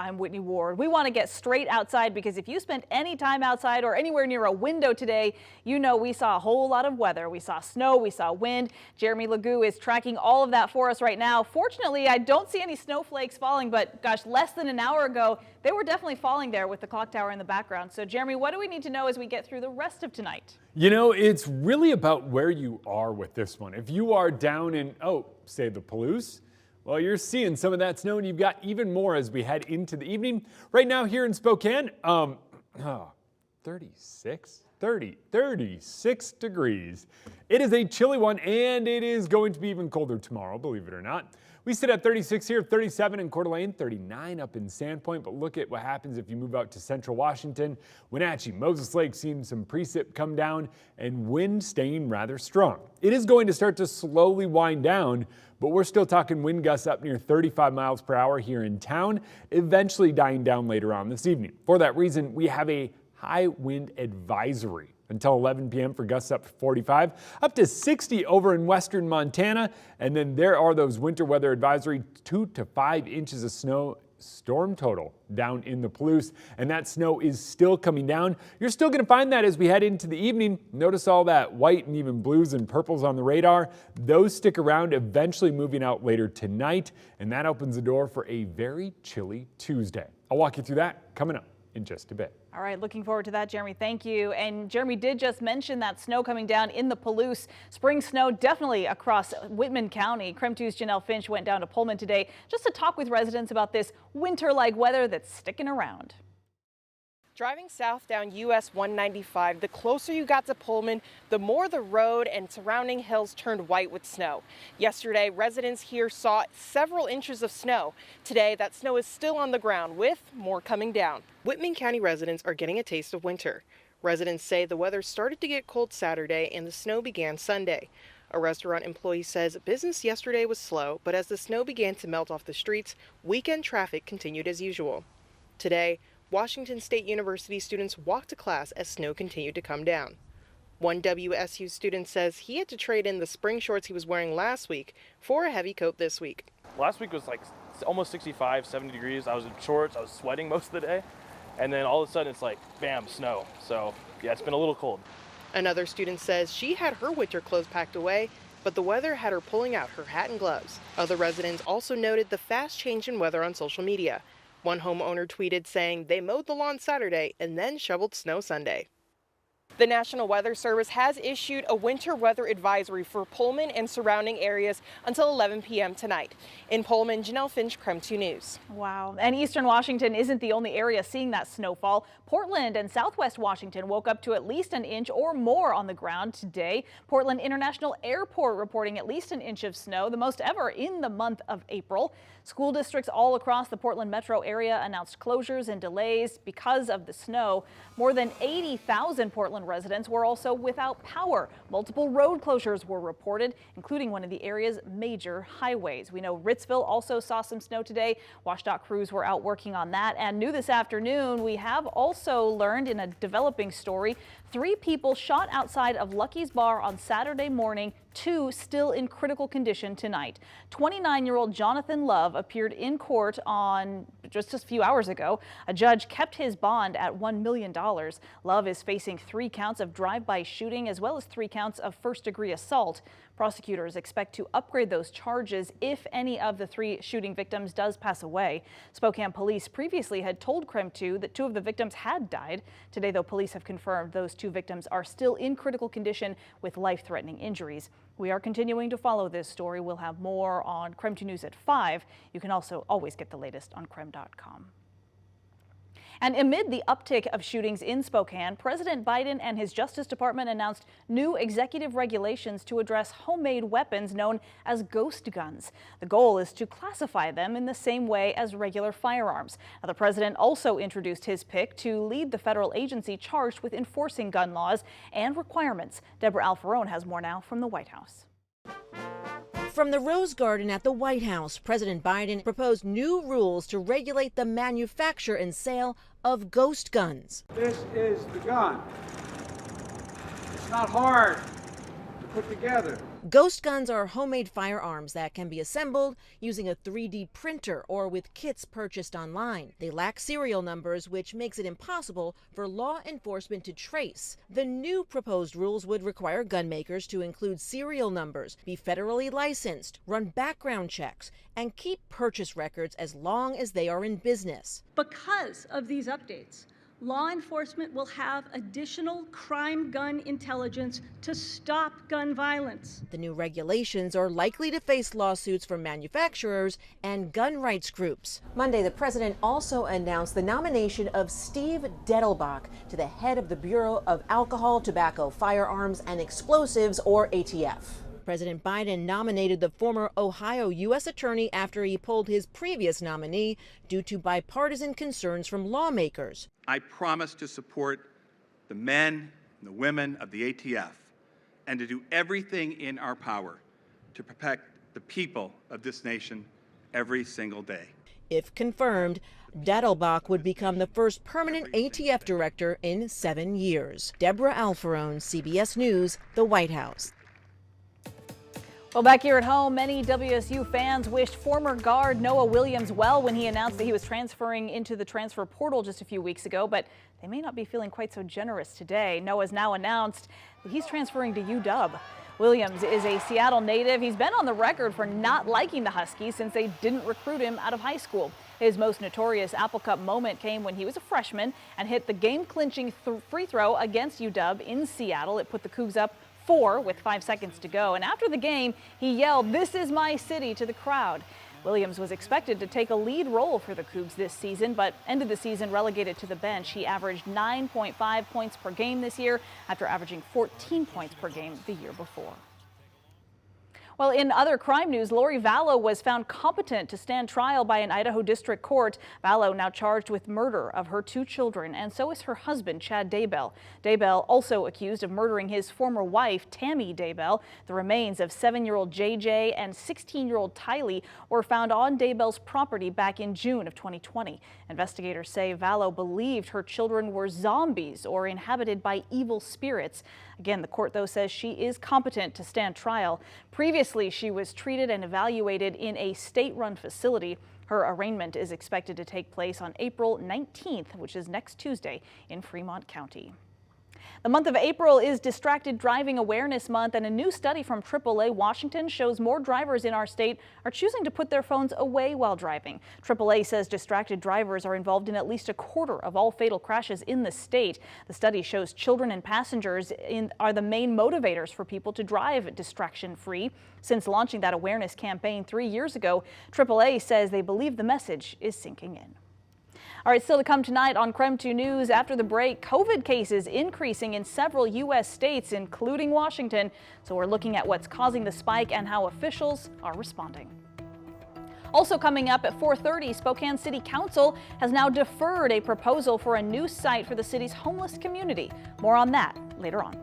I'm Whitney Ward. We want to get straight outside because if you spent any time outside or anywhere near a window today, you know we saw a whole lot of weather. We saw snow, we saw wind. Jeremy Legoo is tracking all of that for us right now. Fortunately, I don't see any snowflakes falling, but gosh, less than an hour ago, they were definitely falling there with the clock tower in the background. So Jeremy, what do we need to know as we get through the rest of tonight? You know, it's really about where you are with this one. If you are down in, say the Palouse, well, you're seeing some of that snow, and you've got even more as we head into the evening. Right now here in Spokane, 36 degrees. It is a chilly one, and it is going to be even colder tomorrow, believe it or not. We sit at 36 here, 37 in Coeur d'Alene, 39 up in Sandpoint, but look at what happens if you move out to central Washington. Wenatchee, Moses Lake, seeing some precip come down and wind staying rather strong. It is going to start to slowly wind down, but we're still talking wind gusts up near 35 miles per hour here in town, eventually dying down later on this evening. For that reason, we have a high wind advisory until 11 p.m. for gusts up to 45, up to 60 over in western Montana. And then there are those winter weather advisory, 2 to 5 inches of snow storm total down in the Palouse, and that snow is still coming down. You're still going to find that as we head into the evening. Notice all that white and even blues and purples on the radar. Those stick around, eventually moving out later tonight, and that opens the door for a very chilly Tuesday. I'll walk you through that coming up in just a bit. All right, looking forward to that, Jeremy. Thank you. And Jeremy did just mention that snow coming down in the Palouse. Spring snow definitely across Whitman County. KREM 2's Janelle Finch went down to Pullman today just to talk with residents about this winter-like weather that's sticking around. Driving south down US 195, the closer you got to Pullman, the more the road and surrounding hills turned white with snow. Yesterday, residents here saw several inches of snow. Today, that snow is still on the ground with more coming down. Whitman County residents are getting a taste of winter. Residents say the weather started to get cold Saturday and the snow began Sunday. A restaurant employee says business yesterday was slow, but as the snow began to melt off the streets, weekend traffic continued as usual. Today, Washington State University students walked to class as snow continued to come down. One WSU student says he had to trade in the spring shorts he was wearing last week for a heavy coat this week. Last week was like almost 65, 70 degrees. I was in shorts, I was sweating most of the day. And then all of a sudden it's like, bam, snow. So yeah, it's been a little cold. Another student says she had her winter clothes packed away, but the weather had her pulling out her hat and gloves. Other residents also noted the fast change in weather on social media. One homeowner tweeted saying they mowed the lawn Saturday and then shoveled snow Sunday. The National Weather Service has issued a winter weather advisory for Pullman and surrounding areas until 11 p.m. tonight. In Pullman, Janelle Finch, KREM 2 News. Wow. And eastern Washington isn't the only area seeing that snowfall. Portland and southwest Washington woke up to at least an inch or more on the ground today. Portland International Airport reporting at least an inch of snow, the most ever in the month of April. School districts all across the Portland metro area announced closures and delays because of the snow. More than 80,000 Portland residents were also without power. Multiple road closures were reported, including one of the area's major highways. We know Ritzville also saw some snow today. WashDOT crews were out working on that. And new this afternoon, we have also learned in a developing story, 3 people shot outside of Lucky's Bar on Saturday morning, 2 still in critical condition tonight. 29-year-old Jonathan Love appeared in court on just a few hours ago. A judge kept his bond at $1 million. Love is facing 3 counts of drive-by shooting as well as 3 counts of first-degree assault. Prosecutors expect to upgrade those charges if any of the 3 shooting victims does pass away. Spokane police previously had told KREM 2 that 2 of the victims had died. Today, though, police have confirmed those 2 victims are still in critical condition with life-threatening injuries. We are continuing to follow this story. We'll have more on KREM 2 News at 5. You can also always get the latest on KREM.com. And amid the uptick of shootings in Spokane, President Biden and his Justice Department announced new executive regulations to address homemade weapons known as ghost guns. The goal is to classify them in the same way as regular firearms. Now, the president also introduced his pick to lead the federal agency charged with enforcing gun laws and requirements. Deborah Alfarone has more now from the White House. From the Rose Garden at the White House, President Biden proposed new rules to regulate the manufacture and sale of ghost guns. This is the gun. It's not hard to put together. Ghost guns are homemade firearms that can be assembled using a 3D printer or with kits purchased online. They lack serial numbers, which makes it impossible for law enforcement to trace. The new proposed rules would require gun makers to include serial numbers, be federally licensed, run background checks, and keep purchase records as long as they are in business. Because of these updates, law enforcement will have additional crime gun intelligence to stop gun violence. The new regulations are likely to face lawsuits from manufacturers and gun rights groups. Monday, the president also announced the nomination of Steve Dettelbach to the head of the Bureau of Alcohol, Tobacco, Firearms, and Explosives, or ATF. President Biden nominated the former Ohio U.S. attorney after he pulled his previous nominee due to bipartisan concerns from lawmakers. I promise to support the men and the women of the ATF and to do everything in our power to protect the people of this nation every single day. If confirmed, Dettelbach would become the first permanent ATF director in 7 years. Deborah Alfarone, CBS News, the White House. Well, back here at home, many WSU fans wished former guard Noah Williams well when he announced that he was transferring into the transfer portal just a few weeks ago, but they may not be feeling quite so generous today. Noah's now announced that he's transferring to UW. Williams is a Seattle native. He's been on the record for not liking the Huskies since they didn't recruit him out of high school. His most notorious Apple Cup moment came when he was a freshman and hit the game-clinching free throw against UW in Seattle. It put the Cougs up 4 with 5 seconds to go, and after the game he yelled, "This is my city," to the crowd. Williams was expected to take a lead role for the Cougs this season, but ended the season relegated to the bench. He averaged 9.5 points per game this year after averaging 14 points per game the year before. Well, in other crime news, Lori Vallow was found competent to stand trial by an Idaho district court. Vallow now charged with murder of her 2 children, and so is her husband, Chad Daybell. Daybell also accused of murdering his former wife, Tammy Daybell. The remains of 7-year-old JJ and 16-year-old Tylee were found on Daybell's property back in June of 2020. Investigators say Vallow believed her children were zombies or inhabited by evil spirits. Again, the court, though, says she is competent to stand trial. Previously, she was treated and evaluated in a state-run facility. Her arraignment is expected to take place on April 19th, which is next Tuesday, in Fremont County. The month of April is Distracted Driving Awareness Month, and a new study from AAA Washington shows more drivers in our state are choosing to put their phones away while driving. AAA says distracted drivers are involved in at least a quarter of all fatal crashes in the state. The study shows children and passengers are the main motivators for people to drive distraction-free. Since launching that awareness campaign 3 years ago, AAA says they believe the message is sinking in. All right, still to come tonight on KREM 2 News. After the break, COVID cases increasing in several U.S. states, including Washington. So we're looking at what's causing the spike and how officials are responding. Also coming up at 4:30, Spokane City Council has now deferred a proposal for a new site for the city's homeless community. More on that later on.